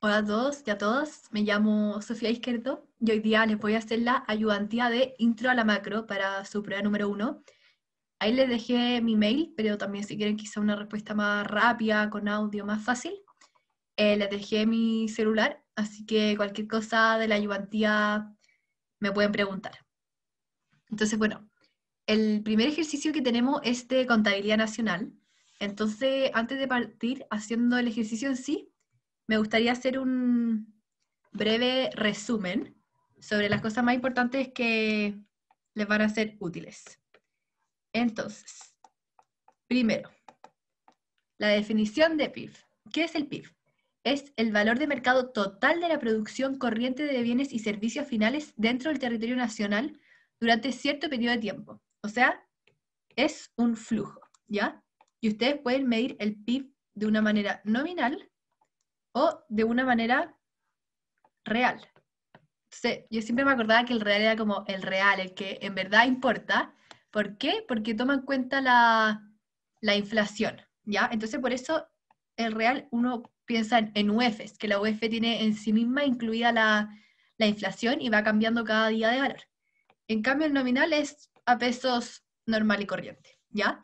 Hola a todos y a todas, me llamo Sofía Izquierdo y hoy día les voy a hacer la ayudantía de intro a la macro para su prueba número 1. Ahí les dejé mi mail, pero también si quieren quizá una respuesta más rápida, con audio más fácil, les dejé mi celular, así que cualquier cosa de la ayudantía me pueden preguntar. Entonces, bueno, el primer ejercicio que tenemos es de contabilidad nacional. Entonces, antes de partir haciendo el ejercicio en sí, me gustaría hacer un breve resumen sobre las cosas más importantes que les van a ser útiles. Entonces, primero, la definición de PIB. ¿Qué es el PIB? Es el valor de mercado total de la producción corriente de bienes y servicios finales dentro del territorio nacional durante cierto periodo de tiempo. O sea, es un flujo, ¿ya? Y ustedes pueden medir el PIB de una manera nominal o de una manera real. Entonces, yo siempre me acordaba que el real era como el real, el que en verdad importa. ¿Por qué? Porque toma en cuenta la inflación, ¿ya? Entonces, por eso el real uno piensa en UEFs, que la UEF tiene en sí misma incluida la inflación y va cambiando cada día de valor. En cambio, el nominal es a pesos normal y corriente, ¿ya?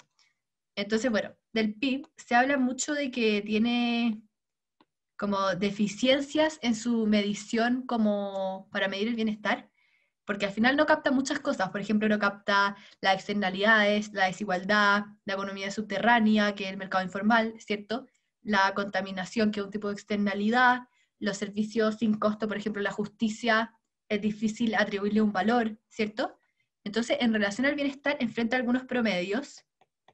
Entonces, bueno, del PIB se habla mucho de que tiene como deficiencias en su medición como para medir el bienestar, porque al final no capta muchas cosas. Por ejemplo, no capta las externalidades, la desigualdad, la economía subterránea, que es el mercado informal, ¿cierto? La contaminación, que es un tipo de externalidad, los servicios sin costo, por ejemplo, la justicia, es difícil atribuirle un valor, ¿cierto? Entonces, en relación al bienestar, enfrenta algunos promedios,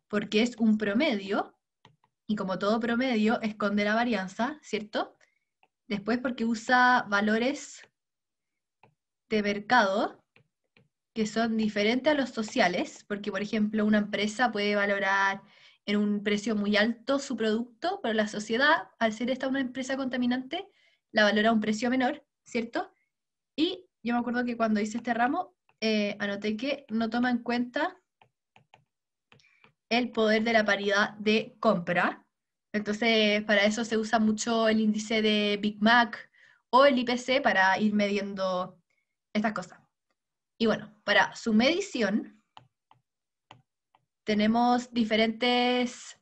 porque es un promedio, y como todo promedio, esconde la varianza, ¿cierto? Después porque usa valores de mercado que son diferentes a los sociales, porque por ejemplo una empresa puede valorar en un precio muy alto su producto, pero la sociedad, al ser esta una empresa contaminante, la valora a un precio menor, ¿cierto? Y yo me acuerdo que cuando hice este ramo, anoté que no toma en cuenta el poder de la paridad de compra. Entonces, para eso se usa mucho el índice de Big Mac o el IPC para ir midiendo estas cosas. Y bueno, para su medición tenemos diferentes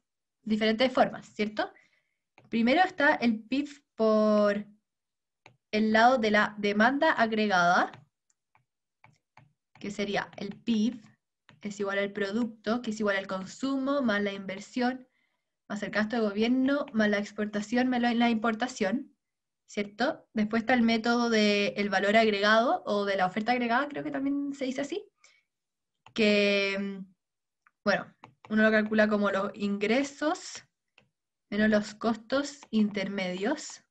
formas, ¿cierto? Primero está el PIB por el lado de la demanda agregada, que sería el PIB es igual al producto, que es igual al consumo, más la inversión, más el gasto de gobierno, más la exportación, más la importación, ¿cierto? Después está el método del valor agregado o de la oferta agregada, creo que también se dice así, que, bueno, uno lo calcula como los ingresos menos los costos intermedios.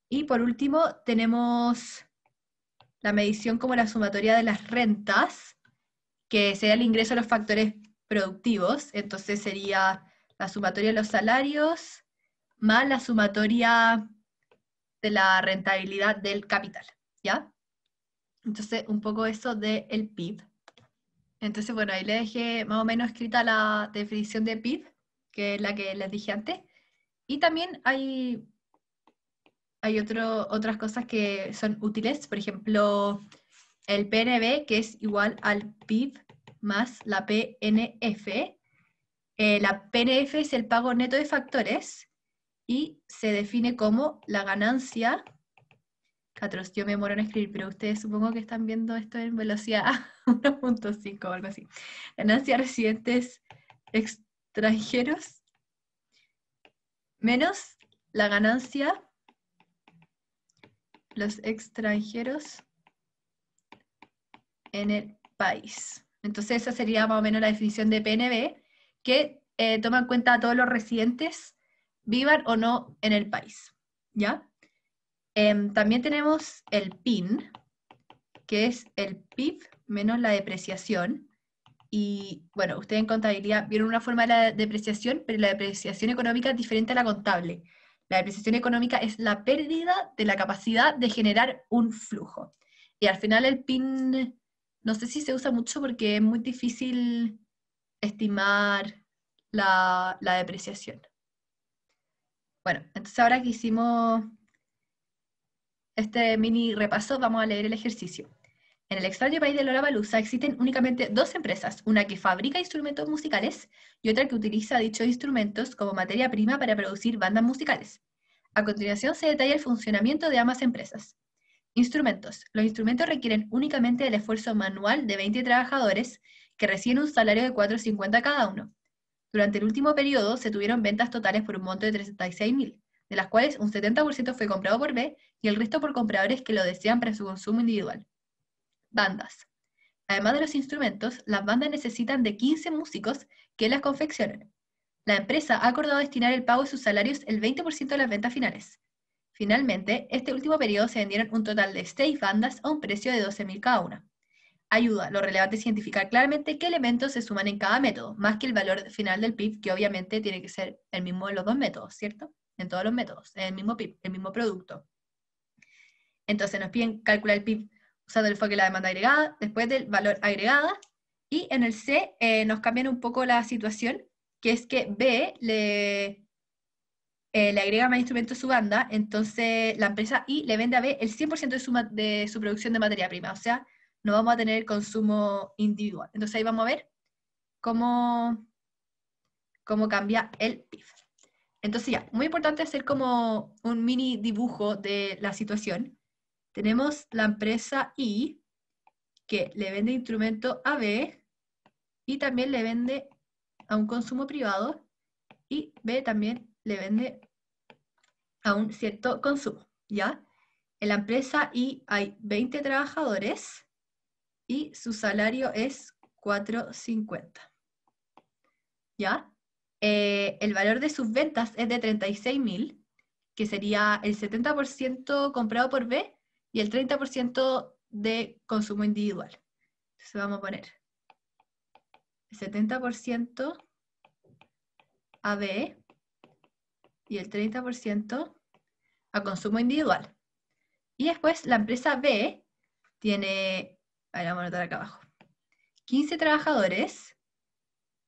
Y por último tenemos la medición como la sumatoria de las rentas, que sería el ingreso de los factores productivos, entonces sería la sumatoria de los salarios más la sumatoria de la rentabilidad del capital, ¿ya? Entonces, un poco eso del PIB. Entonces, bueno, ahí le dejé más o menos escrita la definición de PIB, que es la que les dije antes. Y también hay otras cosas que son útiles, por ejemplo, el PNB, que es igual al PIB más la PNF. La PNF es el pago neto de factores y se define como la ganancia. Catros, yo me demoro en escribir, pero ustedes supongo que están viendo esto en velocidad 1.5 o algo así. Ganancia de residentes extranjeros menos la ganancia los extranjeros en el país. Entonces esa sería más o menos la definición de PNB, que toma en cuenta a todos los residentes, vivan o no en el país. ¿Ya? También tenemos el PIN, que es el PIB menos la depreciación. Y bueno, ustedes en contabilidad vieron una forma de la depreciación, pero la depreciación económica es diferente a la contable. La depreciación económica es la pérdida de la capacidad de generar un flujo. Y al final el PIN, no sé si se usa mucho porque es muy difícil estimar la depreciación. Bueno, entonces ahora que hicimos este mini repaso, vamos a leer el ejercicio. En el extraño país de Lollapalooza existen únicamente dos empresas, una que fabrica instrumentos musicales y otra que utiliza dichos instrumentos como materia prima para producir bandas musicales. A continuación se detalla el funcionamiento de ambas empresas. Instrumentos. Los instrumentos requieren únicamente el esfuerzo manual de 20 trabajadores que reciben un salario de $4.50 cada uno. Durante el último periodo se tuvieron ventas totales por un monto de 36.000, de las cuales un 70% fue comprado por B y el resto por compradores que lo desean para su consumo individual. Bandas. Además de los instrumentos, las bandas necesitan de 15 músicos que las confeccionen. La empresa ha acordado destinar el pago de sus salarios el 20% de las ventas finales. Finalmente, este último periodo se vendieron un total de 6 bandas a un precio de 12.000 cada una. Ayuda, lo relevante es identificar claramente qué elementos se suman en cada método, más que el valor final del PIB, que obviamente tiene que ser el mismo en los dos métodos, ¿cierto? En todos los métodos, el mismo PIB, el mismo producto. Entonces nos piden calcular el PIB usando el enfoque de la demanda agregada, después del valor agregada, y en el C nos cambian un poco la situación, que es que B le agrega más instrumentos a su banda, entonces la empresa I le vende a B el 100% de su producción de materia prima, o sea, no vamos a tener consumo individual. Entonces ahí vamos a ver cómo cambia el PIB. Entonces ya, muy importante hacer como un mini dibujo de la situación. Tenemos la empresa I, que le vende instrumento a B, y también le vende a un consumo privado, y B también le vende a un cierto consumo, ¿ya? En la empresa I hay 20 trabajadores y su salario es $4.50, ¿ya? El valor de sus ventas es de 36.000, que sería el 70% comprado por B y el 30% de consumo individual. Entonces vamos a poner el 70% a B y el 30% a consumo individual. Y después la empresa B tiene, ahora vamos a anotar acá abajo, 15 trabajadores,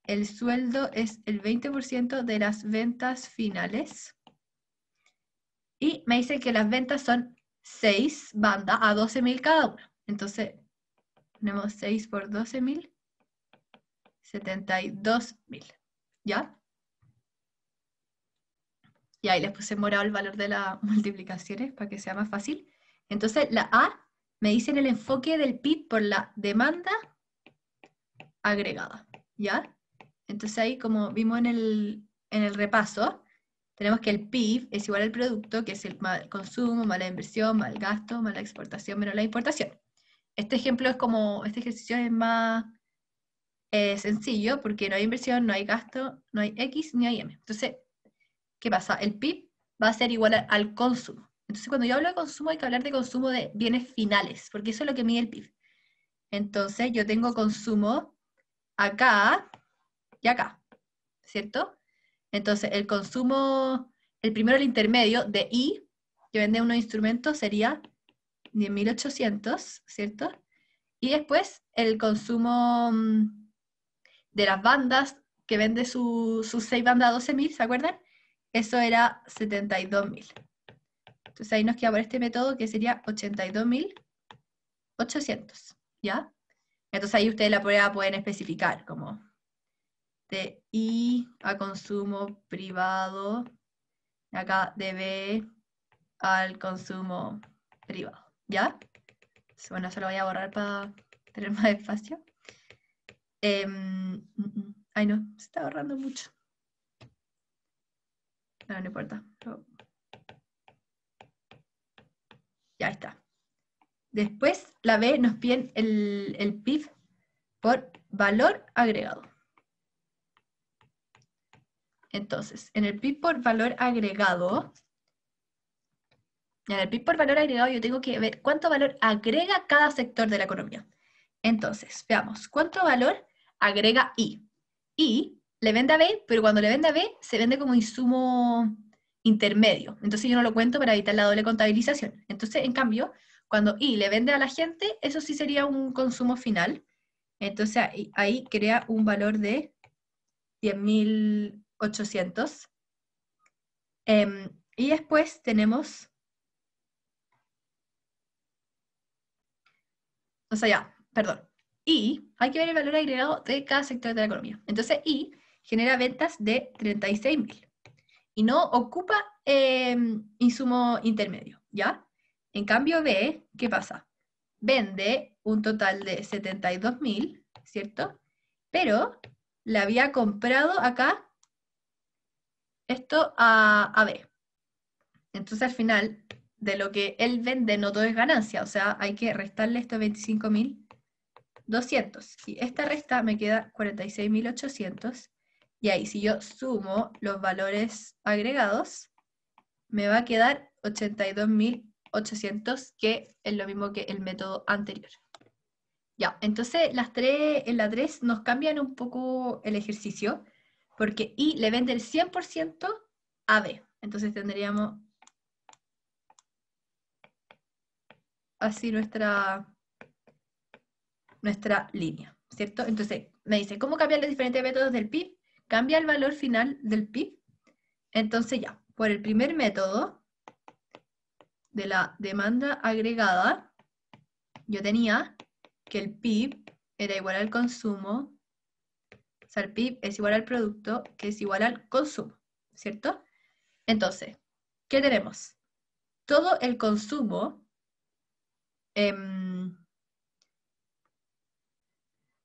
el sueldo es el 20% de las ventas finales, y me dicen que las ventas son 6 bandas a 12.000 cada una. Entonces, tenemos 6 por 12.000, 72.000, ¿ya? Y ahí les puse morado el valor de las multiplicaciones para que sea más fácil. Entonces, la A me dicen el enfoque del PIB por la demanda agregada, ¿ya? Entonces ahí, como vimos en el repaso, tenemos que el PIB es igual al producto, que es el consumo, más la inversión, más el gasto, más la exportación, menos la importación. Este ejemplo es como, este ejercicio es más sencillo, porque no hay inversión, no hay gasto, no hay X ni hay M. Entonces, ¿qué pasa? El PIB va a ser igual al consumo. Entonces, cuando yo hablo de consumo, hay que hablar de consumo de bienes finales, porque eso es lo que mide el PIB. Entonces, yo tengo consumo acá y acá, ¿cierto? Entonces, el consumo, el primero, el intermedio de I, que vende unos instrumentos, sería 10.800, ¿cierto? Y después, el consumo de las bandas, que vende sus 6 bandas a 12.000, ¿se acuerdan? Eso era 72.000. Entonces ahí nos queda por este método que sería 82.800, ¿ya? Entonces ahí ustedes la prueba pueden especificar como de I a consumo privado, acá de B al consumo privado, ¿ya? Bueno, eso lo voy a borrar para tener más espacio. Ay no, se está ahorrando mucho. No, no importa. Ya está. Después, la B nos pide el PIB por valor agregado. Entonces, en el PIB por valor agregado, yo tengo que ver cuánto valor agrega cada sector de la economía. Entonces, veamos, ¿cuánto valor agrega I? I le vende a B, pero cuando le vende a B, se vende como insumo intermedio. Entonces yo no lo cuento para evitar la doble contabilización. Entonces, en cambio, cuando I le vende a la gente, eso sí sería un consumo final. Entonces ahí crea un valor de 10.800. Y después tenemos, o sea, ya, perdón. Y hay que ver el valor agregado de cada sector de la economía. Entonces, I genera ventas de 36.000 y no ocupa insumo intermedio, ¿ya? En cambio, B, ¿qué pasa? Vende un total de 72.000, ¿cierto? Pero le había comprado acá esto a B. Entonces, al final, de lo que él vende, no todo es ganancia, o sea, hay que restarle estos 25.200. Y esta resta me queda 46.800. Y ahí, si yo sumo los valores agregados, me va a quedar 82.800, que es lo mismo que el método anterior. Ya, entonces en la 3 nos cambian un poco el ejercicio, porque I le vende el 100% a B. Entonces tendríamos así nuestra línea, ¿cierto? Entonces me dice, ¿cómo cambiar los diferentes métodos del PIB? Cambia el valor final del PIB. Entonces ya, por el primer método de la demanda agregada, yo tenía que el PIB era igual al consumo, o sea, el PIB es igual al producto, que es igual al consumo, ¿cierto? Entonces, ¿qué tenemos? Todo el consumo, o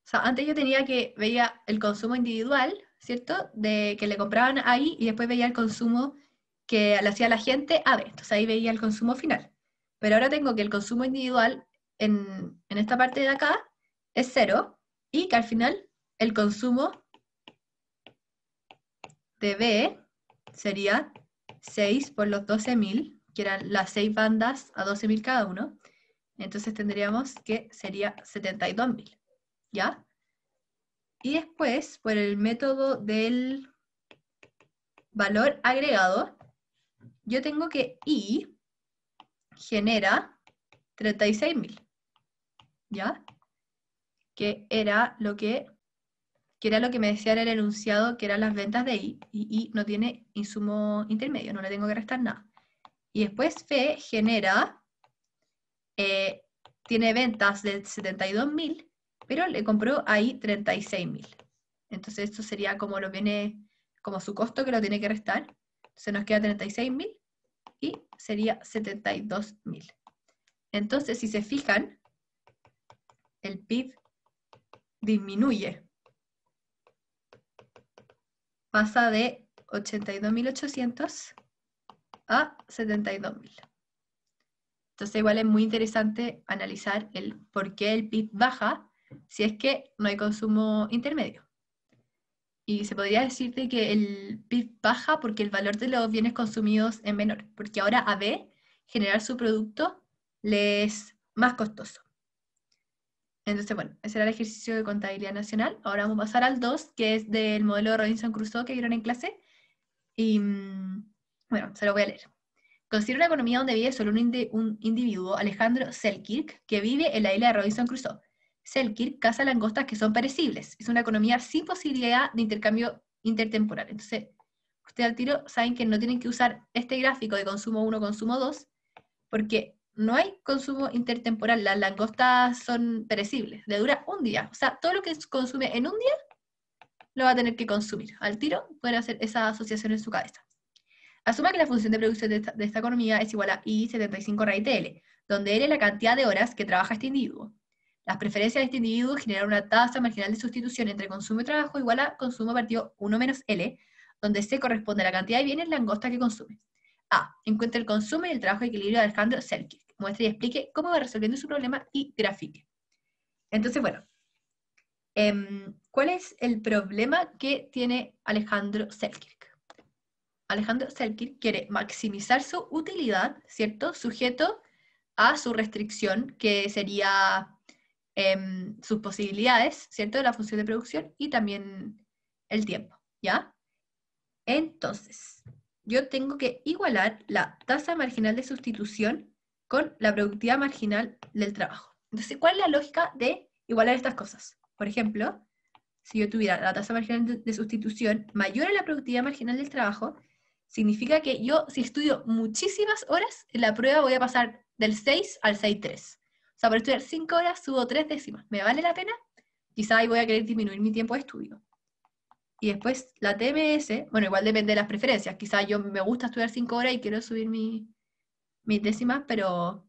sea, antes yo veía el consumo individual, ¿cierto? De que le compraban ahí y después veía el consumo que le hacía la gente a ver, entonces ahí veía el consumo final. Pero ahora tengo que el consumo individual en esta parte de acá es 0 y que al final el consumo de B sería 6 por los 12.000, que eran las 6 bandas a 12.000 cada uno. Entonces tendríamos que sería 72.000, ¿ya? Y después, por el método del valor agregado, yo tengo que I genera 36.000, ¿ya? Que era lo que me decía en el enunciado, que eran las ventas de I, y I no tiene insumo intermedio, no le tengo que restar nada. Y después F genera, tiene ventas de 72.000, pero le compró ahí 36.000. Entonces esto sería como como su costo que lo tiene que restar. Entonces nos queda 36.000 y sería 72.000. Entonces, si se fijan, el PIB disminuye. Pasa de 82.800 a 72.000. Entonces igual es muy interesante analizar el por qué el PIB baja si es que no hay consumo intermedio. Y se podría decir de que el PIB baja porque el valor de los bienes consumidos es menor, porque ahora a B generar su producto le es más costoso. Entonces, bueno, ese era el ejercicio de contabilidad nacional. Ahora vamos a pasar al 2, que es del modelo de Robinson Crusoe que vieron en clase. Y bueno, se lo voy a leer. Considera una economía donde vive solo un individuo, Alejandro Selkirk, que vive en la isla de Robinson Crusoe. Selkirk caza langostas que son perecibles. Es una economía sin posibilidad de intercambio intertemporal. Entonces, ustedes al tiro saben que no tienen que usar este gráfico de consumo 1, consumo 2, porque no hay consumo intertemporal. Las langostas son perecibles, le dura un día. O sea, todo lo que consume en un día lo va a tener que consumir. Al tiro pueden hacer esa asociación en su cabeza. Asuma que la función de producción de esta economía es igual a I75 raíz de L, donde L es la cantidad de horas que trabaja este individuo. Las preferencias de este individuo generan una tasa marginal de sustitución entre consumo y trabajo igual a consumo partido 1 menos L, donde C corresponde a la cantidad de bienes langosta que consume. A. Encuentra el consumo y el trabajo de equilibrio de Alejandro Selkirk. Muestre y explique cómo va resolviendo su problema y grafique. Entonces, bueno, ¿cuál es el problema que tiene Alejandro Selkirk? Alejandro Selkirk quiere maximizar su utilidad, ¿cierto? Sujeto a su restricción, que sería sus posibilidades, ¿cierto? De la función de producción y también el tiempo, ¿ya? Entonces, yo tengo que igualar la tasa marginal de sustitución con la productividad marginal del trabajo. Entonces, ¿cuál es la lógica de igualar estas cosas? Por ejemplo, si yo tuviera la tasa marginal de sustitución mayor a la productividad marginal del trabajo, significa que yo, si estudio muchísimas horas, en la prueba voy a pasar del 6 al 6,3. O sea, por estudiar 5 horas subo 3 décimas. ¿Me vale la pena? Quizá ahí voy a querer disminuir mi tiempo de estudio. Y después la TMS, bueno, igual depende de las preferencias. Quizá yo me gusta estudiar 5 horas y quiero subir mis décimas, pero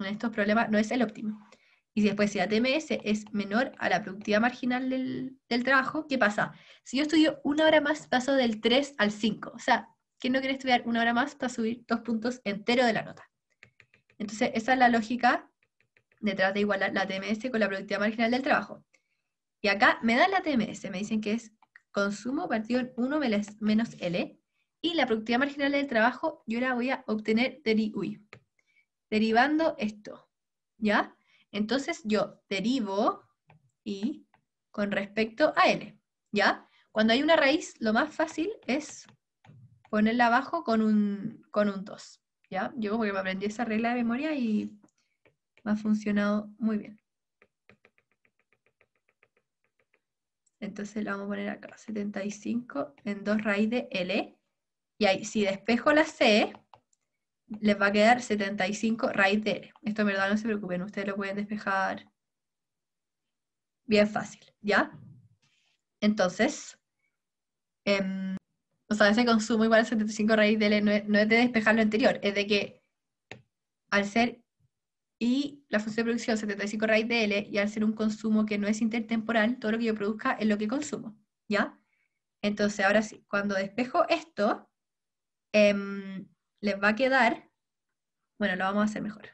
en estos problemas no es el óptimo. Y después, si la TMS es menor a la productividad marginal del trabajo, ¿qué pasa? Si yo estudio 1 hora más, paso del 3 al 5. O sea, ¿quién no quiere estudiar 1 hora más para subir 2 puntos enteros de la nota? Entonces, esa es la lógica detrás de igualar la TMS con la productividad marginal del trabajo. Y acá me dan la TMS, me dicen que es consumo partido en 1 menos L, y la productividad marginal del trabajo yo la voy a obtener derivando esto, ¿ya? Entonces yo derivo y con respecto a L, ¿ya? Cuando hay una raíz, lo más fácil es ponerla abajo con un 2, ¿ya? Yo como que me aprendí esa regla de memoria y me ha funcionado muy bien. Entonces la vamos a poner acá, 75 en 2 raíz de L. Y ahí, si despejo la C, les va a quedar 75 raíz de L. Esto en verdad no se preocupen, ustedes lo pueden despejar bien fácil, ¿ya? Entonces, o sea, ese consumo igual a 75 raíz de L no es de despejar lo anterior, es de que al ser y la función de producción 75 raíz de L, y al ser un consumo que no es intertemporal, todo lo que yo produzca es lo que consumo, ¿ya? Entonces, ahora sí, cuando despejo esto, les va a quedar, bueno, lo vamos a hacer mejor.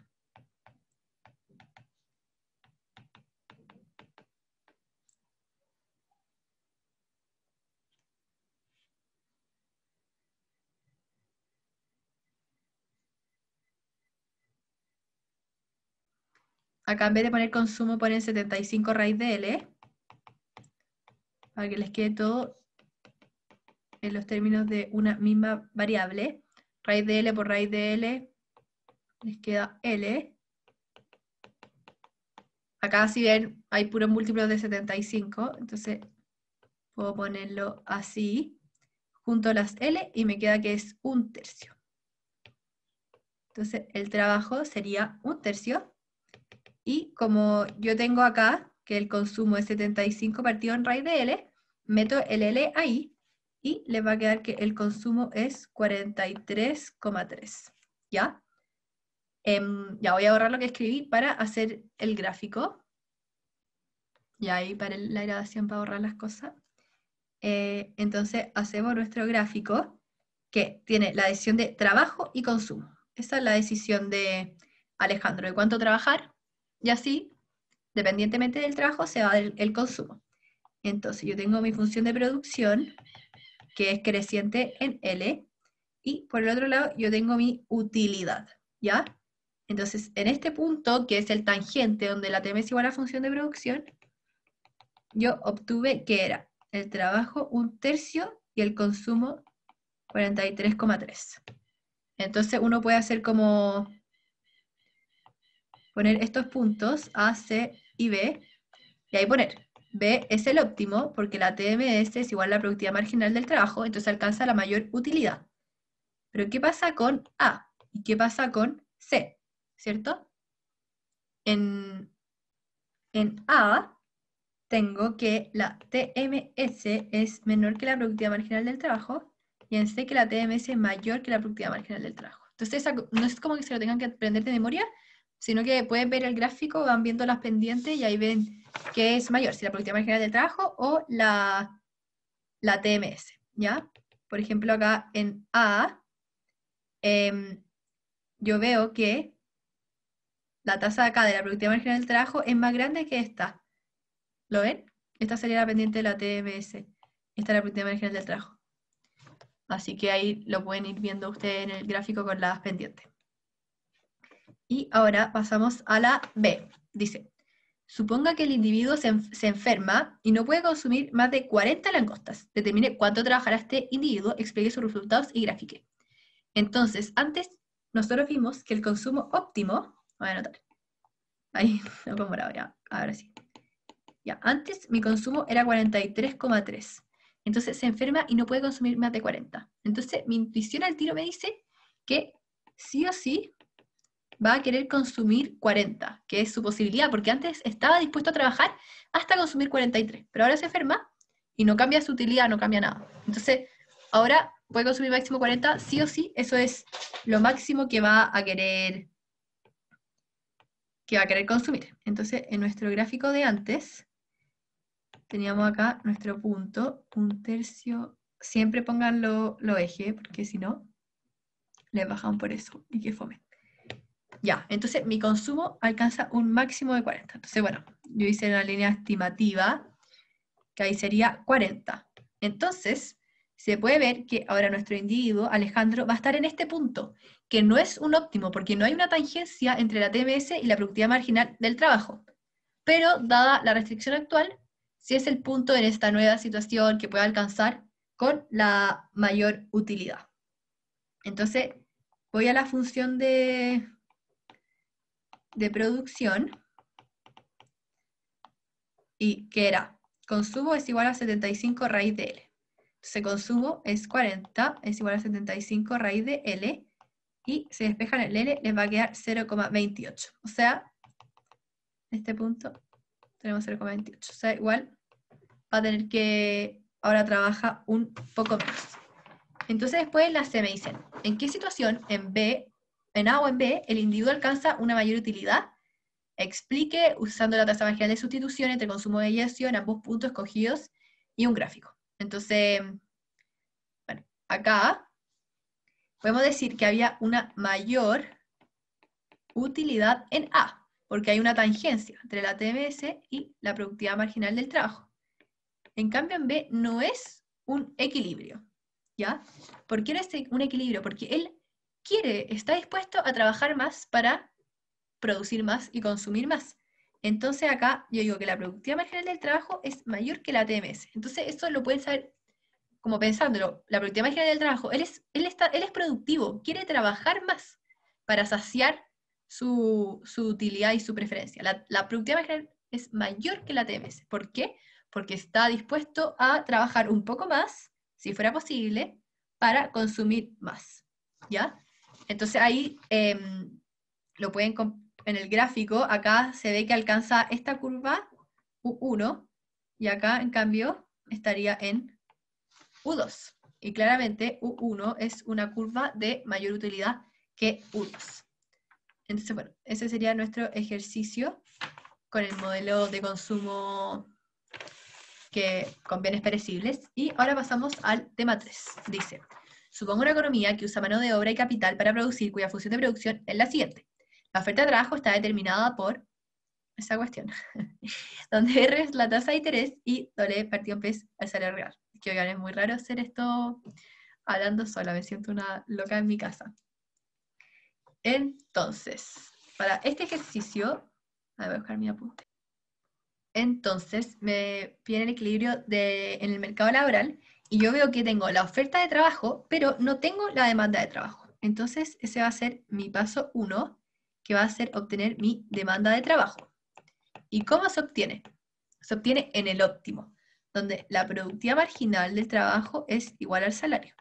Acá en vez de poner consumo ponen 75 raíz de L, para que les quede todo en los términos de una misma variable. Raíz de L por raíz de L, les queda L. Acá si ven, hay puros múltiplos de 75, entonces puedo ponerlo así, junto a las L, y me queda que es 1/3. Entonces el trabajo sería 1/3, y como yo tengo acá que el consumo es 75 partido en raíz de L, meto el L ahí, y les va a quedar que el consumo es 43,3, ¿ya? Ya voy a borrar lo que escribí para hacer el gráfico. Y ahí para la grabación para borrar las cosas. Entonces hacemos nuestro gráfico que tiene la decisión de trabajo y consumo. Esa es la decisión de Alejandro, de cuánto trabajar, y así, dependientemente del trabajo, se va el consumo. Entonces yo tengo mi función de producción, que es creciente en L, y por el otro lado yo tengo mi utilidad, ¿ya? Entonces, en este punto, que es el tangente, donde la TM es igual a la función de producción, yo obtuve que era el trabajo 1/3 y el consumo 43,3. Entonces uno puede hacer como poner estos puntos A, C y B, y ahí poner B es el óptimo porque la TMS es igual a la productividad marginal del trabajo, entonces alcanza la mayor utilidad. Pero ¿qué pasa con A? ¿Y qué pasa con C? ¿Cierto? En A tengo que la TMS es menor que la productividad marginal del trabajo, y en C que la TMS es mayor que la productividad marginal del trabajo. Entonces no es como que se lo tengan que aprender de memoria, sino que pueden ver el gráfico, van viendo las pendientes y ahí ven qué es mayor, si la productividad marginal del trabajo o la TMS, ¿ya? Por ejemplo, acá en A, yo veo que la tasa de acá de la productividad marginal del trabajo es más grande que esta. ¿Lo ven? Esta sería la pendiente de la TMS. Esta es la productividad marginal del trabajo. Así que ahí lo pueden ir viendo ustedes en el gráfico con las pendientes. Y ahora pasamos a la B. Dice, suponga que el individuo se enferma y no puede consumir más de 40 langostas. Determine cuánto trabajará este individuo, explique sus resultados y grafique. Entonces, antes nosotros vimos que el consumo óptimo, voy a anotar, ahí, lo pongo morado ya, ahora sí. Ya, antes mi consumo era 43,3. entonces se enferma y no puede consumir más de 40. Entonces mi intuición al tiro me dice que sí o sí va a querer consumir 40, que es su posibilidad, porque antes estaba dispuesto a trabajar hasta consumir 43, pero ahora se enferma y no cambia su utilidad, no cambia nada. Entonces, ahora puede consumir máximo 40, sí o sí, eso es lo máximo que va a querer consumir. Entonces, en nuestro gráfico de antes, teníamos acá nuestro punto, 1/3, siempre pongan los ejes, porque si no, les bajan por eso, y que fome. Ya, entonces mi consumo alcanza un máximo de 40. Entonces, bueno, yo hice una línea estimativa, que ahí sería 40. Entonces, se puede ver que ahora nuestro individuo, Alejandro, va a estar en este punto, que no es un óptimo, porque no hay una tangencia entre la TMS y la productividad marginal del trabajo. Pero, dada la restricción actual, sí es el punto en esta nueva situación que puede alcanzar con la mayor utilidad. Entonces, voy a la función de producción, y que era, consumo es igual a 75 raíz de L. Entonces consumo es 40, es igual a 75 raíz de L, y se despejan el L, les va a quedar 0,28. O sea, en este punto tenemos 0,28. O sea, igual va a tener que, ahora trabaja un poco menos. Entonces después las C me dicen, ¿en qué situación en A o en B el individuo alcanza una mayor utilidad? Explique usando la tasa marginal de sustitución entre consumo de yeso en ambos puntos escogidos y un gráfico. Entonces, bueno, acá podemos decir que había una mayor utilidad en A, porque hay una tangencia entre la TMS y la productividad marginal del trabajo. En cambio, en B no es un equilibrio, ¿ya? ¿Por qué no es un equilibrio? Porque él está dispuesto a trabajar más para producir más y consumir más. Entonces acá yo digo que la productividad marginal del trabajo es mayor que la TMS. Entonces eso lo pueden saber como pensándolo. La productividad marginal del trabajo, él es productivo, quiere trabajar más para saciar su utilidad y su preferencia. La productividad marginal es mayor que la TMS. ¿Por qué? Porque está dispuesto a trabajar un poco más, si fuera posible, para consumir más. ¿Ya? Entonces ahí lo pueden en el gráfico, acá se ve que alcanza esta curva U1, y acá, en cambio, estaría en U2. Y claramente U1 es una curva de mayor utilidad que U2. Entonces, bueno, ese sería nuestro ejercicio con el modelo de consumo con bienes perecibles. Y ahora pasamos al tema 3. Dice, supongo una economía que usa mano de obra y capital para producir, cuya función de producción es la siguiente. La oferta de trabajo está determinada por esa cuestión, donde R es la tasa de interés y W partido P es el salario real. Que oigan, es muy raro hacer esto hablando sola, me siento una loca en mi casa. Entonces, para este ejercicio, voy a buscar mi apunte. Entonces, me pide el equilibrio en el mercado laboral, y yo veo que tengo la oferta de trabajo, pero no tengo la demanda de trabajo. Entonces, ese va a ser mi paso 1, que va a ser obtener mi demanda de trabajo. ¿Y cómo se obtiene? Se obtiene en el óptimo, donde la productividad marginal del trabajo es igual al salario.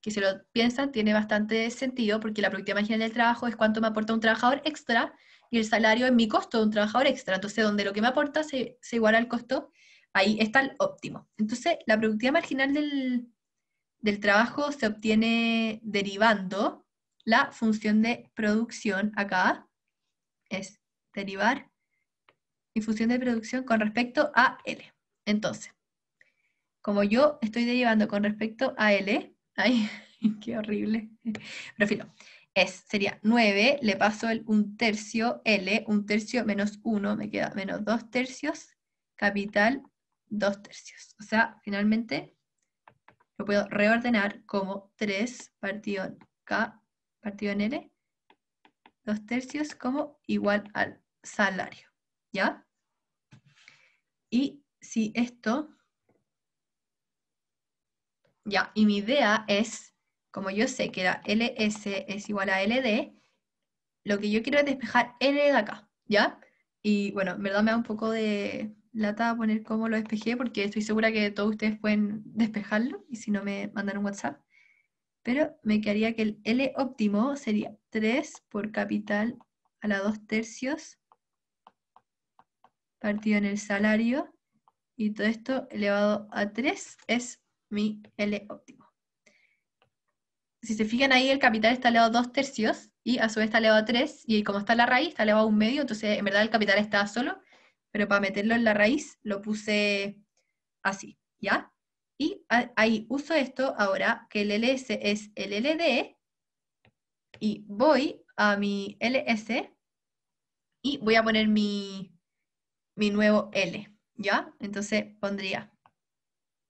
Que si lo piensan, tiene bastante sentido, porque la productividad marginal del trabajo es cuánto me aporta un trabajador extra, y el salario es mi costo de un trabajador extra. Entonces, donde lo que me aporta se iguala al costo, ahí está el óptimo. Entonces, la productividad marginal del trabajo se obtiene derivando la función de producción acá, es derivar mi función de producción con respecto a L. Entonces, como yo estoy derivando con respecto a L, ay, qué horrible, pero filo, sería 9, le paso el 1/3 L, 1/3 menos 1, me queda menos 2/3, capital 2/3. O sea, finalmente lo puedo reordenar como 3 partido en K partido en L, 2/3 como igual al salario, ¿ya? Y si esto, ya, y mi idea es, como yo sé que la LS es igual a LD, lo que yo quiero es despejar L de acá, ¿ya? Y bueno, en verdad me da un poco de lata poner cómo lo despejé, porque estoy segura que todos ustedes pueden despejarlo, y si no me mandan un WhatsApp. Pero me quedaría que el L óptimo sería 3 por capital a la 2/3 partido en el salario, y todo esto elevado a 3 es mi L óptimo. Si se fijan ahí, el capital está elevado a 2/3 y a su vez está elevado a 3, y como está la raíz, está elevado a 1/2, entonces en verdad el capital está solo, pero para meterlo en la raíz lo puse así, ¿ya? Y ahí uso esto ahora, que el LS es el LD, y voy a mi LS y voy a poner mi nuevo L, ¿ya? Entonces pondría,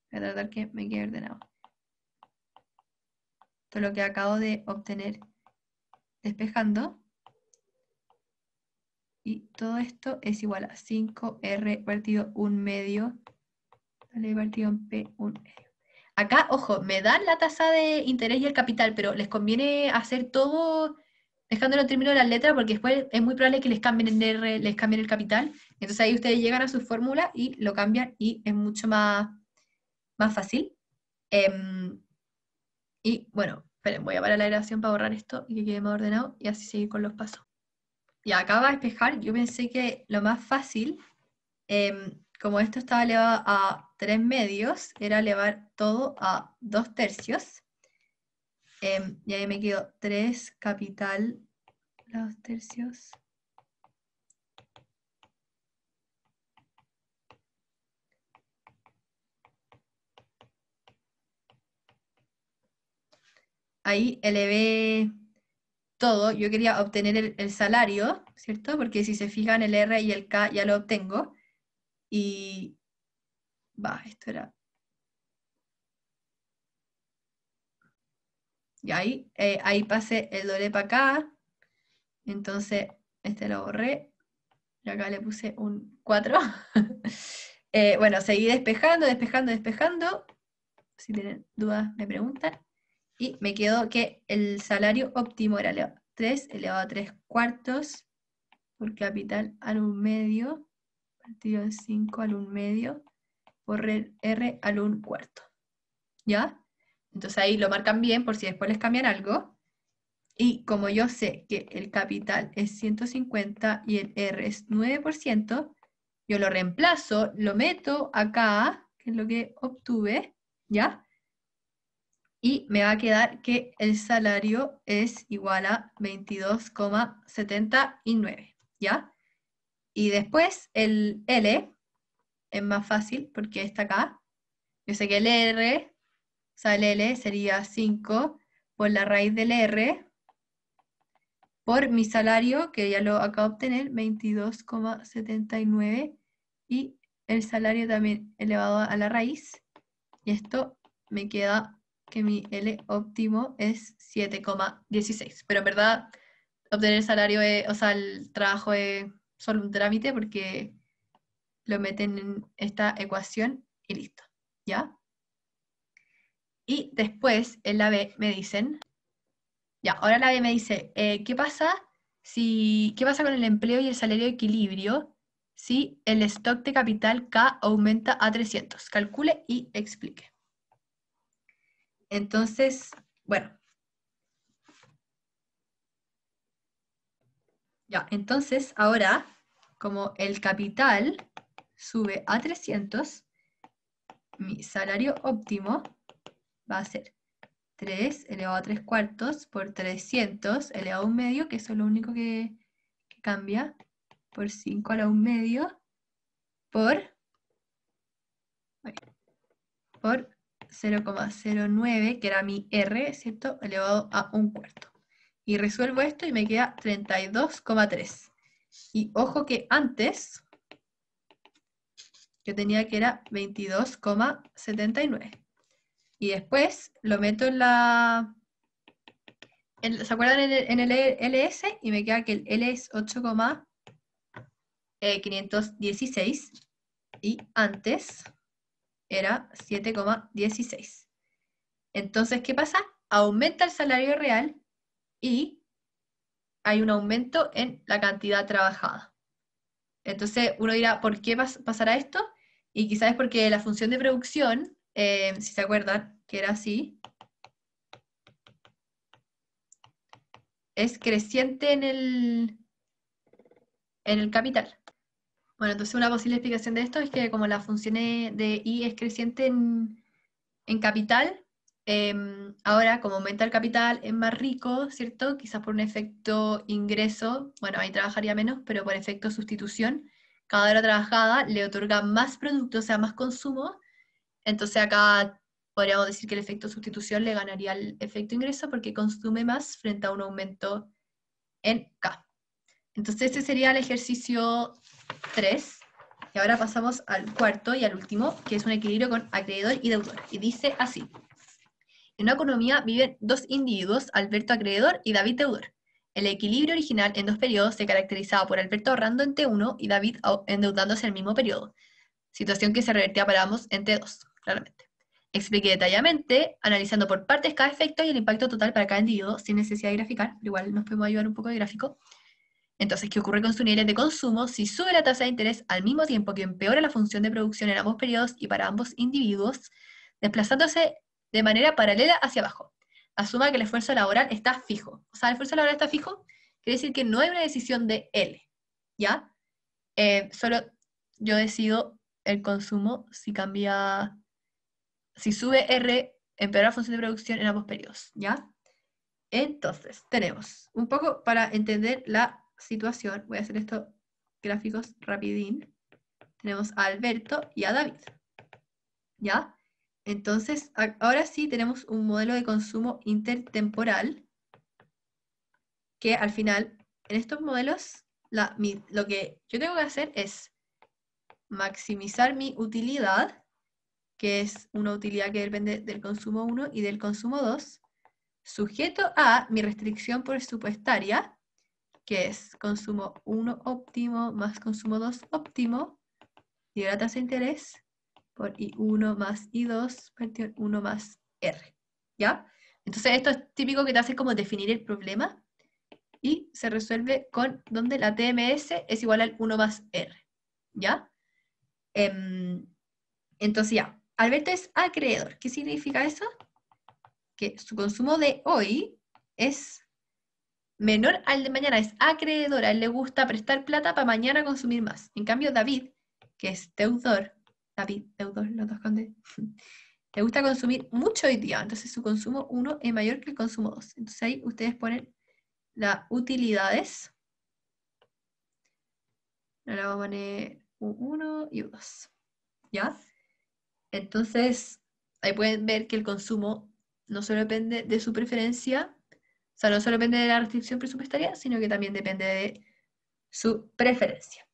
voy a tratar que me quede ordenado. Esto es lo que acabo de obtener despejando. Y todo esto es igual a 5R partido 1/2, dale partido en P 1/2. Acá, ojo, me dan la tasa de interés y el capital, pero les conviene hacer todo dejándolo en términos de las letras, porque después es muy probable que les cambien el R, les cambien el capital. Entonces ahí ustedes llegan a su fórmula y lo cambian, y es mucho más fácil. Y bueno, esperen, voy a parar la grabación para borrar esto y que quede más ordenado, y así seguir con los pasos. Y acá va a despejar. Yo pensé que lo más fácil, como esto estaba elevado a 3/2, era elevar todo a 2/3. Y ahí me quedó 3 capital a 2/3. Ahí elevé todo. Yo quería obtener el salario, ¿cierto? Porque si se fijan, el R y el K ya lo obtengo. Y va, esto era. Y ahí pasé el doble para acá. Entonces, este lo borré. Y acá le puse un 4. Bueno, seguí despejando, despejando, despejando. Si tienen dudas, me preguntan. Y me quedó que el salario óptimo era 3 elevado a 3/4 por capital al 1/2, partido en 5 al 1/2, por R al 1/4. ¿Ya? Entonces ahí lo marcan bien por si después les cambian algo. Y como yo sé que el capital es 150 y el R es 9%, yo lo reemplazo, lo meto acá, que es lo que obtuve, ¿ya? Y me va a quedar que el salario es igual a 22,79, ¿ya? Y después el L es más fácil porque está acá. Yo sé que el R, o sea, el L sería 5 por la raíz del R, por mi salario, que ya lo acabo de obtener, 22,79, y el salario también elevado a la raíz. Y esto me queda que mi L óptimo es 7,16. Pero en verdad, obtener el salario, o sea, el trabajo es solo un trámite, porque lo meten en esta ecuación y listo, ¿ya? Y después en la B me dicen, ya, ahora la B me dice, ¿qué pasa con el empleo y el salario de equilibrio si el stock de capital K aumenta a 300? Calcule y explique. Entonces, bueno, ya, entonces ahora, como el capital sube a 300, mi salario óptimo va a ser 3 elevado a 3/4 por 300 elevado a 1/2, que eso es lo único que cambia, por 5 a la 1/2, por 0,09, que era mi R, ¿cierto? Elevado a 1/4. Y resuelvo esto y me queda 32,3. Y ojo que antes yo tenía que era 22,79. Y después lo meto en la... ¿se acuerdan en el LS? Y me queda que el L es 8,516. Y antes era 7,16. Entonces, ¿qué pasa? Aumenta el salario real y hay un aumento en la cantidad trabajada. Entonces uno dirá, ¿por qué pasará esto? Y quizás es porque la función de producción, si se acuerdan, que era así, es creciente en el capital. Bueno, entonces una posible explicación de esto es que como la función de I es creciente en capital, ahora como aumenta el capital es más rico, ¿cierto? Quizás por un efecto ingreso, bueno, ahí trabajaría menos, pero por efecto sustitución, cada hora trabajada le otorga más producto, o sea, más consumo. Entonces acá podríamos decir que el efecto sustitución le ganaría al efecto ingreso porque consume más frente a un aumento en K. Entonces este sería el ejercicio 3. Y ahora pasamos al cuarto y al último, que es un equilibrio con acreedor y deudor. Y dice así. En una economía viven dos individuos, Alberto acreedor y David deudor. El equilibrio original en dos periodos se caracterizaba por Alberto ahorrando en T1 y David endeudándose en el mismo periodo. Situación que se revertía para ambos en T2, claramente. Expliqué detalladamente, analizando por partes cada efecto y el impacto total para cada individuo, sin necesidad de graficar, pero igual nos podemos ayudar un poco de gráfico. Entonces, ¿qué ocurre con sus niveles de consumo si sube la tasa de interés al mismo tiempo que empeora la función de producción en ambos periodos y para ambos individuos, desplazándose de manera paralela hacia abajo? Asuma que el esfuerzo laboral está fijo. O sea, el esfuerzo laboral está fijo, quiere decir que no hay una decisión de L, ¿ya? Solo yo decido el consumo si cambia, si sube R, empeora la función de producción en ambos periodos, ¿ya? Entonces, tenemos un poco para entender la situación. Voy a hacer estos gráficos rapidín. Tenemos a Alberto y a David. ¿Ya? Entonces, ahora sí tenemos un modelo de consumo intertemporal que al final, en estos modelos, lo que yo tengo que hacer es maximizar mi utilidad, que es una utilidad que depende del consumo 1 y del consumo 2, sujeto a mi restricción presupuestaria, que es consumo 1 óptimo más consumo 2 óptimo, y la tasa de interés por I1 más I2 partido 1 más R. ¿Ya? Entonces esto es típico que te hace como definir el problema y se resuelve con donde la TMS es igual al 1 más R. ¿Ya? Entonces ya, Alberto es acreedor. ¿Qué significa eso? Que su consumo de hoy es menor al de mañana, es acreedor, a él le gusta prestar plata para mañana consumir más. En cambio, David, que es deudor, David, deudor, los dos con D, le gusta consumir mucho hoy día, entonces su consumo 1 es mayor que el consumo 2. Entonces ahí ustedes ponen las utilidades. Ahora vamos a poner U1 y U2. ¿Ya? Entonces, ahí pueden ver que el consumo no solo depende de su preferencia, o sea, no solo depende de la restricción presupuestaria, sino que también depende de su preferencia.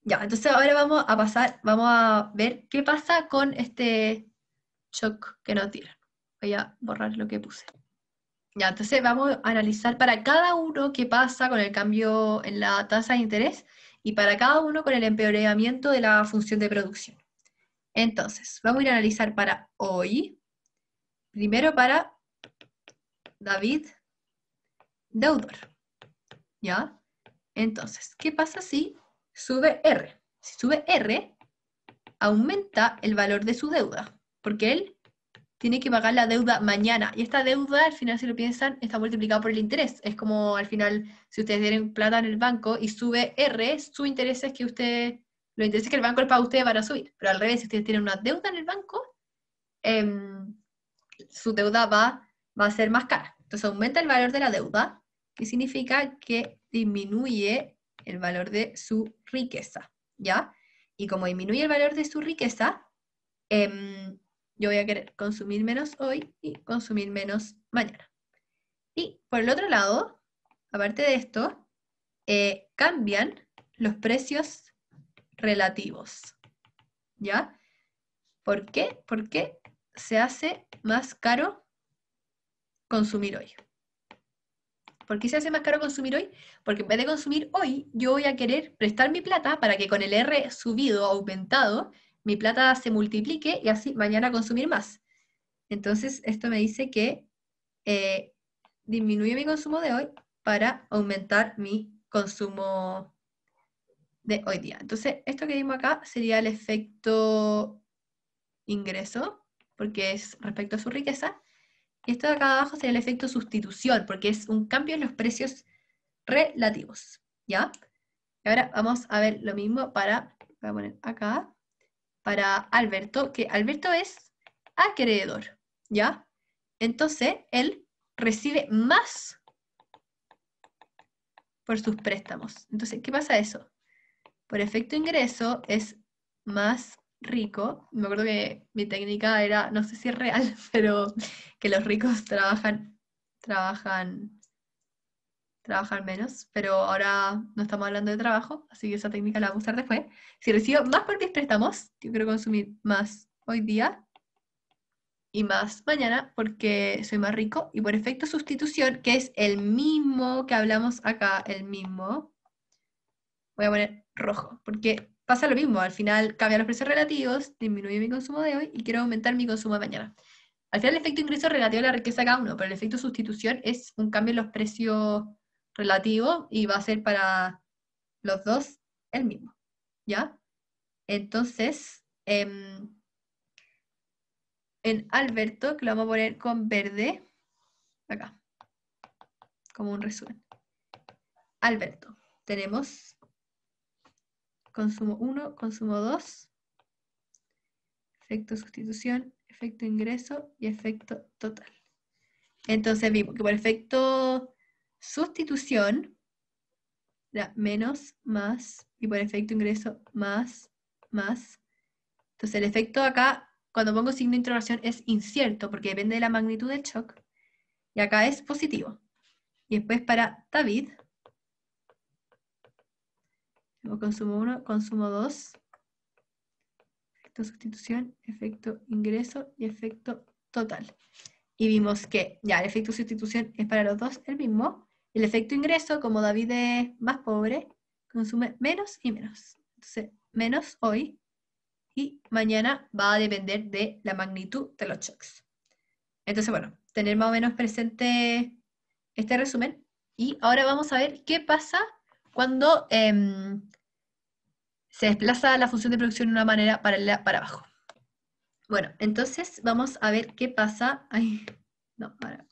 Ya, entonces ahora vamos a ver qué pasa con este shock que nos dieron. Voy a borrar lo que puse. Ya, entonces vamos a analizar para cada uno qué pasa con el cambio en la tasa de interés y para cada uno con el empeoramiento de la función de producción. Entonces, vamos a ir a analizar para hoy, primero para David deudor. ¿Ya? Entonces, ¿qué pasa si sube R? Si sube R, aumenta el valor de su deuda, porque él tiene que pagar la deuda mañana. Y esta deuda, al final, si lo piensan, está multiplicada por el interés. Es como, al final, si ustedes tienen plata en el banco y sube R, su interés es que los intereses que el banco les paga a ustedes van a subir. Pero al revés, si ustedes tienen una deuda en el banco, su deuda va a ser más cara. Entonces aumenta el valor de la deuda, que significa que disminuye el valor de su riqueza, ¿ya? Y como disminuye el valor de su riqueza, yo voy a querer consumir menos hoy y consumir menos mañana. Y por el otro lado, aparte de esto, cambian los precios relativos, ¿ya? ¿Por qué? Porque se hace más caro consumir hoy. ¿Por qué se hace más caro consumir hoy? Porque en vez de consumir hoy, yo voy a querer prestar mi plata para que con el R subido, aumentado, mi plata se multiplique y así mañana consumir más. Entonces, esto me dice que disminuye mi consumo de hoy para aumentar mi consumo de hoy día. Entonces, esto que vimos acá sería el efecto ingreso, porque es respecto a su riqueza. Y esto de acá abajo sería el efecto sustitución, porque es un cambio en los precios relativos, ¿ya? Y ahora vamos a ver lo mismo para, voy a poner acá, para Alberto, que Alberto es acreedor, ¿ya? Entonces, él recibe más por sus préstamos. Entonces, ¿qué pasa eso? Por efecto ingreso es más rico. Me acuerdo que mi técnica era, no sé si es real, pero que los ricos trabajan menos, pero ahora no estamos hablando de trabajo, así que esa técnica la vamos a usar después. Si recibo más por mis préstamos, yo quiero consumir más hoy día y más mañana porque soy más rico. Y por efecto sustitución, que es el mismo que hablamos acá, el mismo, voy a poner rojo, porque pasa lo mismo, al final cambian los precios relativos, disminuye mi consumo de hoy y quiero aumentar mi consumo de mañana. Al final el efecto ingreso es relativo a la riqueza de cada uno, pero el efecto sustitución es un cambio en los precios relativos y va a ser para los dos el mismo, ¿ya? Entonces, en Alberto, que lo vamos a poner con verde, acá, como un resumen. Alberto, tenemos consumo 1, consumo 2, efecto sustitución, efecto ingreso y efecto total. Entonces vimos que por efecto sustitución era menos, más, y por efecto ingreso más, más. Entonces el efecto acá, cuando pongo signo de interrogación, es incierto, porque depende de la magnitud del shock. Y acá es positivo. Y después para David, tengo consumo 1, consumo 2, efecto sustitución, efecto ingreso y efecto total. Y vimos que ya el efecto sustitución es para los dos el mismo. El efecto ingreso, como David es más pobre, consume menos y menos. Entonces, menos hoy y mañana va a depender de la magnitud de los shocks. Entonces, bueno, tener más o menos presente este resumen. Y ahora vamos a ver qué pasa cuando se desplaza la función de producción de una manera paralela para abajo. Bueno, entonces vamos a ver qué pasa. Ay, no, ahora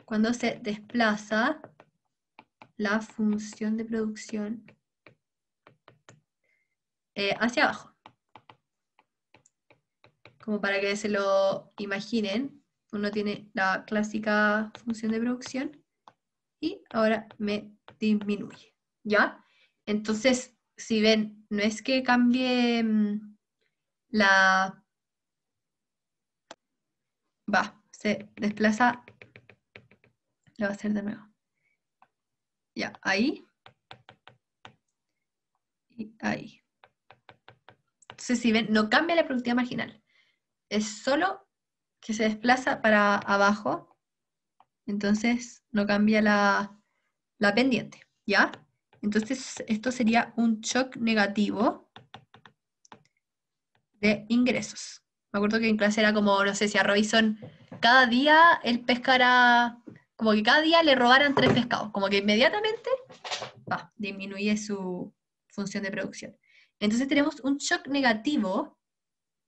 cuando se desplaza la función de producción hacia abajo. Como para que se lo imaginen, uno tiene la clásica función de producción y ahora me disminuye, ¿ya? Entonces, si ven, no es que cambie se desplaza, lo voy a hacer de nuevo. Ya, ahí y ahí. Entonces, si ven, no cambia la productividad marginal. Es solo que se desplaza para abajo, entonces no cambia la pendiente, ¿ya? Entonces, esto sería un shock negativo de ingresos. Me acuerdo que en clase era como, no sé, si a Robinson cada día él pescara, como que cada día le robaran 3 pescados, como que inmediatamente disminuye su función de producción. Entonces tenemos un shock negativo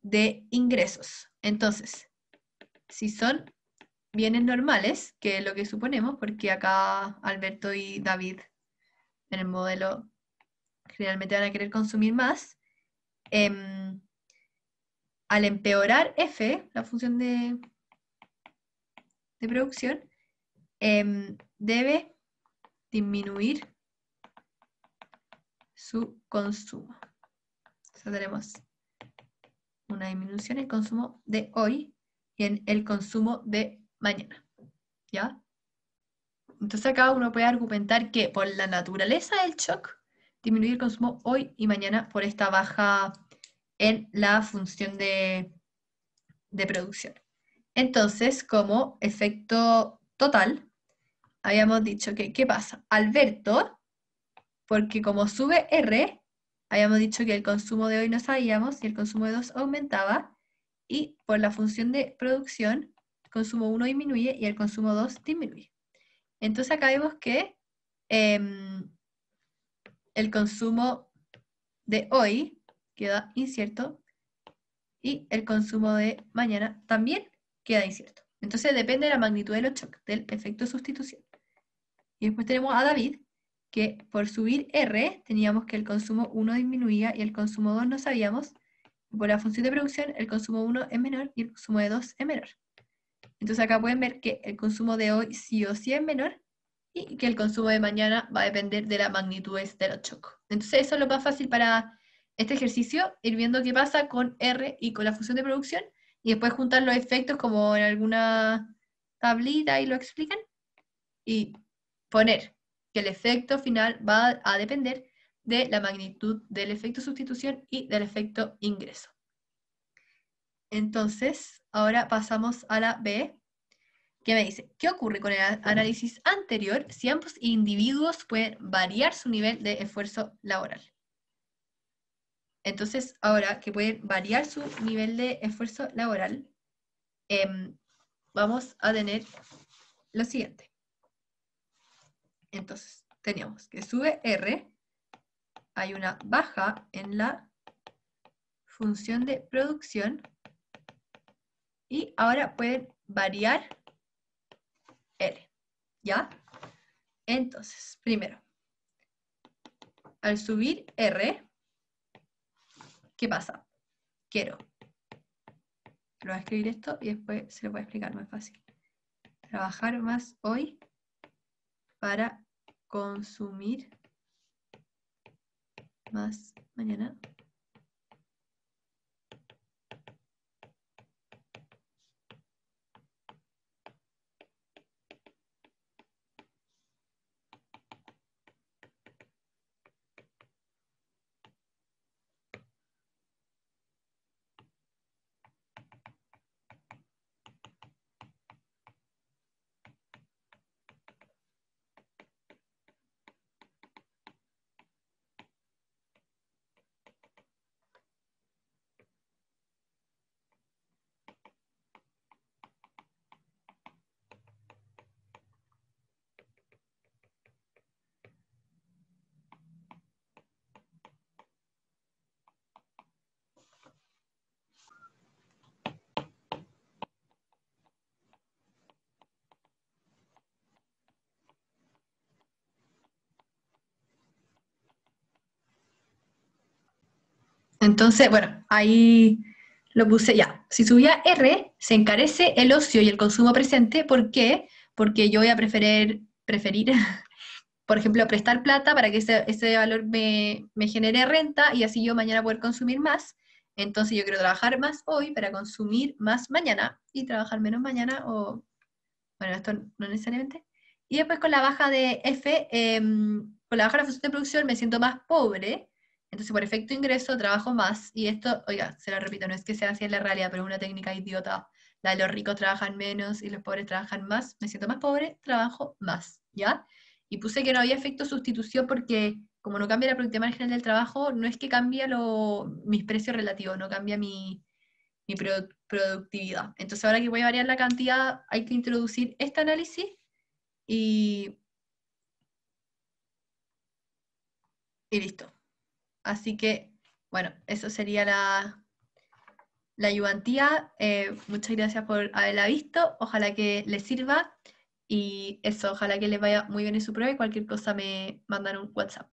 de ingresos. Entonces, si son bienes normales, que es lo que suponemos, porque acá Alberto y David en el modelo generalmente van a querer consumir más, al empeorar F, la función de producción, debe disminuir su consumo. Entonces tenemos una disminución en el consumo de hoy y en el consumo de mañana, ¿ya? Entonces acá uno puede argumentar que por la naturaleza del shock, disminuir el consumo hoy y mañana por esta baja en la función de producción. Entonces, como efecto total, habíamos dicho que, ¿qué pasa? Alberto, porque como sube R, habíamos dicho que el consumo de hoy no sabíamos y el consumo de 2 aumentaba, y por la función de producción, el consumo 1 disminuye y el consumo 2 disminuye. Entonces acá vemos que el el consumo de hoy queda incierto y el consumo de mañana también queda incierto. Entonces depende de la magnitud de los shocks, del efecto de sustitución. Y después tenemos a David, que por subir R teníamos que el consumo 1 disminuía y el consumo 2 no sabíamos. Y por la función de producción, el consumo 1 es menor y el consumo de 2 es menor. Entonces acá pueden ver que el consumo de hoy sí o sí es menor y que el consumo de mañana va a depender de la magnitud de los shocks. Entonces eso es lo más fácil para este ejercicio, ir viendo qué pasa con R y con la función de producción y después juntar los efectos como en alguna tablita y lo explican y poner que el efecto final va a depender de la magnitud del efecto sustitución y del efecto ingreso. Entonces, ahora pasamos a la B, que me dice, ¿qué ocurre con el análisis anterior si ambos individuos pueden variar su nivel de esfuerzo laboral? Entonces, ahora que pueden variar su nivel de esfuerzo laboral, vamos a tener lo siguiente. Entonces, tenemos que sube R, hay una baja en la función de producción, y ahora pueden variar R, ¿ya? Entonces, primero, al subir R, ¿qué pasa? Quiero, lo voy a escribir esto y después se lo voy a explicar más fácil. Trabajar más hoy para consumir más mañana. Entonces, bueno, ahí lo puse ya. Si subía R, se encarece el ocio y el consumo presente. ¿Por qué? Porque yo voy a preferir por ejemplo, prestar plata para que ese valor me genere renta y así yo mañana poder consumir más. Entonces yo quiero trabajar más hoy para consumir más mañana y trabajar menos mañana o, bueno, esto no necesariamente. Y después con la baja de F, con la baja de la función de producción me siento más pobre, entonces por efecto ingreso trabajo más, y esto, oiga, se lo repito, no es que sea así en la realidad, pero es una técnica idiota. La de los ricos trabajan menos y los pobres trabajan más, me siento más pobre, trabajo más, ¿ya? Y puse que no había efecto sustitución porque como no cambia la productividad marginal del trabajo, no es que cambia mis precios relativos, no cambia mi productividad. Entonces ahora que voy a variar la cantidad, hay que introducir este análisis y, y listo. Así que, bueno, eso sería la ayudantía. Muchas gracias por haberla visto. Ojalá que les sirva. Y eso, ojalá que les vaya muy bien en su prueba y cualquier cosa me mandan un WhatsApp.